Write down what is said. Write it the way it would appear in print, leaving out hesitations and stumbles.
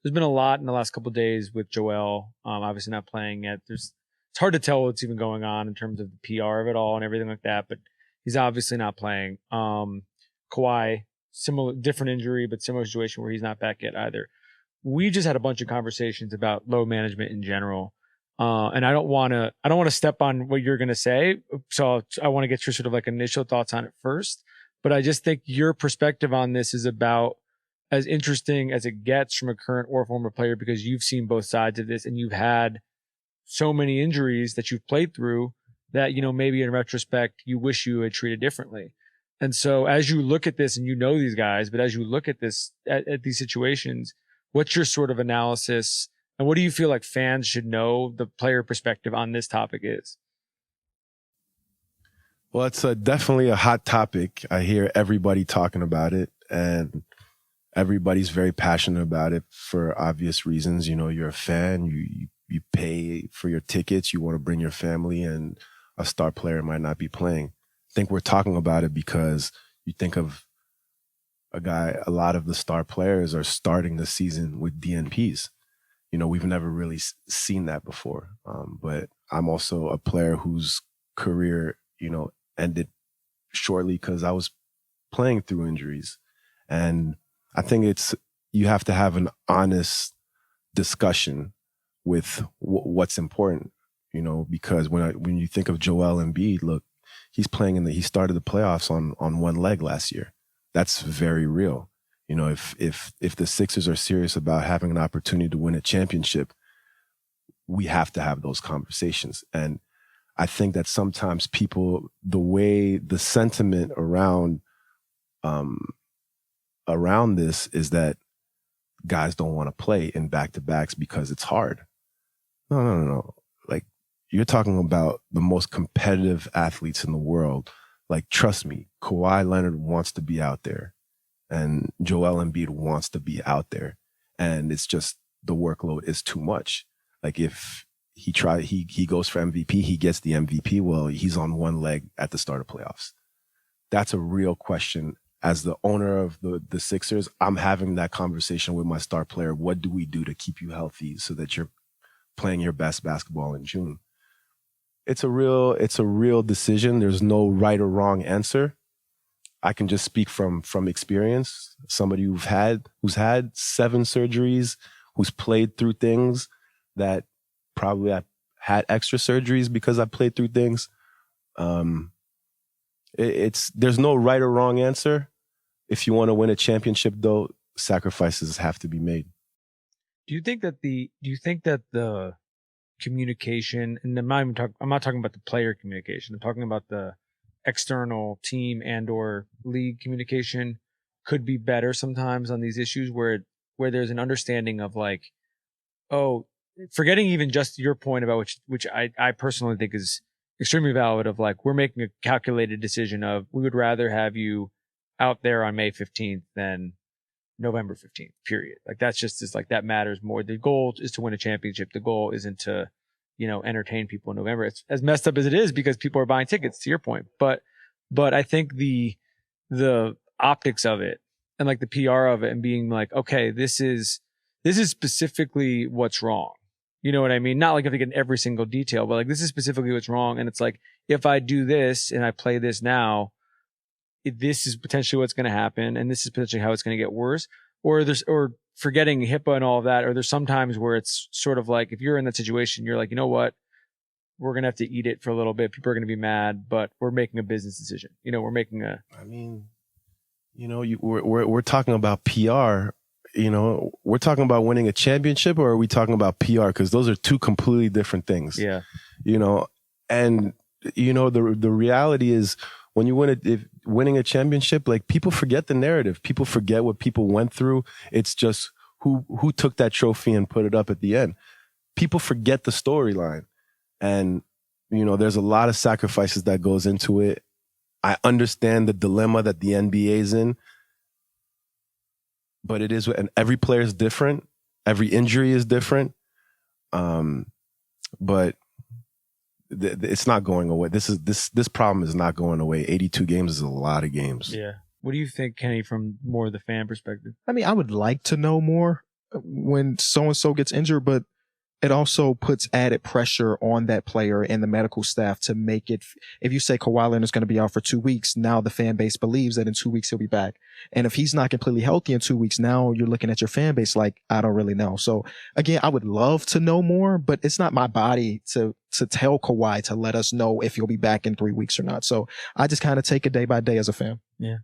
there's been a lot in the last couple of days with Joel, obviously not playing yet. It's hard to tell what's even going on in terms of the PR of it all and everything like that, but he's obviously not playing. Kawhi, similar, different injury, but similar situation where he's not back yet either. We just had a bunch of conversations about load management in general. And I don't want to step on what you're going to say. So I want to get your sort of like initial thoughts on it first. But I just think your perspective on this is about as interesting as it gets from a current or former player, because you've seen both sides of this and you've had so many injuries that you've played through that, maybe in retrospect, you wish you had treated differently. And so as you look at this, and these guys, but as you look at this, at these situations, what's your sort of analysis, and what do you feel like fans should know the player perspective on this topic is? Well, it's definitely a hot topic. I hear everybody talking about it, and everybody's very passionate about it for obvious reasons. You're a fan, you pay for your tickets, you want to bring your family, and a star player might not be playing. I think we're talking about it because you think of a lot of the star players are starting the season with DNPs. We've never really seen that before. But I'm also a player whose career, ended shortly because I was playing through injuries. And I think you have to have an honest discussion with what's important, because when you think of Joel Embiid, look, he's playing he started the playoffs on one leg last year. That's very real. If the Sixers are serious about having an opportunity to win a championship, we have to have those conversations. And I think that sometimes the sentiment around this is that guys don't want to play in back-to-backs because it's hard. No. Like, you're talking about the most competitive athletes in the world. Like, trust me, Kawhi Leonard wants to be out there, and Joel Embiid wants to be out there. And it's just the workload is too much. Like, if he goes for MVP, he gets the MVP. Well, he's on one leg at the start of playoffs. That's a real question. As the owner of the Sixers, I'm having that conversation with my star player. What do we do to keep you healthy so that you're playing your best basketball in June? It's a real decision. There's no right or wrong answer. I can just speak from experience. Somebody who's had 7 surgeries, who's played through things that probably I had extra surgeries because I played through things. There's no right or wrong answer. If you want to win a championship, though, sacrifices have to be made. Do you think that the communication, and I'm not talking about the player communication, I'm talking about the external team and or league communication, could be better sometimes on these issues where there's an understanding of like, oh, forgetting even just your point about which I personally think is extremely valid, of like, we're making a calculated decision of, we would rather have you out there on May 15th than November 15th, period. Like, that's just like, that matters more. The goal is to win a championship. The goal isn't to, entertain people in November. It's as messed up as it is because people are buying tickets, to your point. But I think the optics of it and like the PR of it and being like, okay, this is specifically what's wrong. You know what I mean? Not like if they get every single detail, but like, this is specifically what's wrong. And it's like, if I do this and I play this now, this is potentially what's going to happen, and this is potentially how it's going to get worse. Or forgetting HIPAA and all of that. Or there's sometimes where it's sort of like, if you're in that situation, you're like, you know what? We're going to have to eat it for a little bit. People are going to be mad, but we're making a business decision. We're making a. I mean, we're talking about PR. We're talking about winning a championship, or are we talking about PR? Because those are two completely different things. Yeah. And the reality is, when you winning a championship, like, people forget the narrative. People forget what people went through. It's just who took that trophy and put it up at the end. People forget the storyline. And, there's a lot of sacrifices that goes into it. I understand the dilemma that the NBA is in, but it is, and every player is different. Every injury is different. But it's not going away. This problem is not going away. 82 games is a lot of games. Yeah. What do you think, Kenny, from more of the fan perspective? I mean, I would like to know more. when so-and-so gets injured, but it also puts added pressure on that player and the medical staff to make it. If you say Kawhi Leonard is going to be out for 2 weeks, now the fan base believes that in 2 weeks he'll be back. And if he's not completely healthy in 2 weeks, now you're looking at your fan base like, I don't really know. So again, I would love to know more, but it's not my body to tell Kawhi to let us know if he'll be back in 3 weeks or not. So I just kind of take it day by day as a fan. Yeah.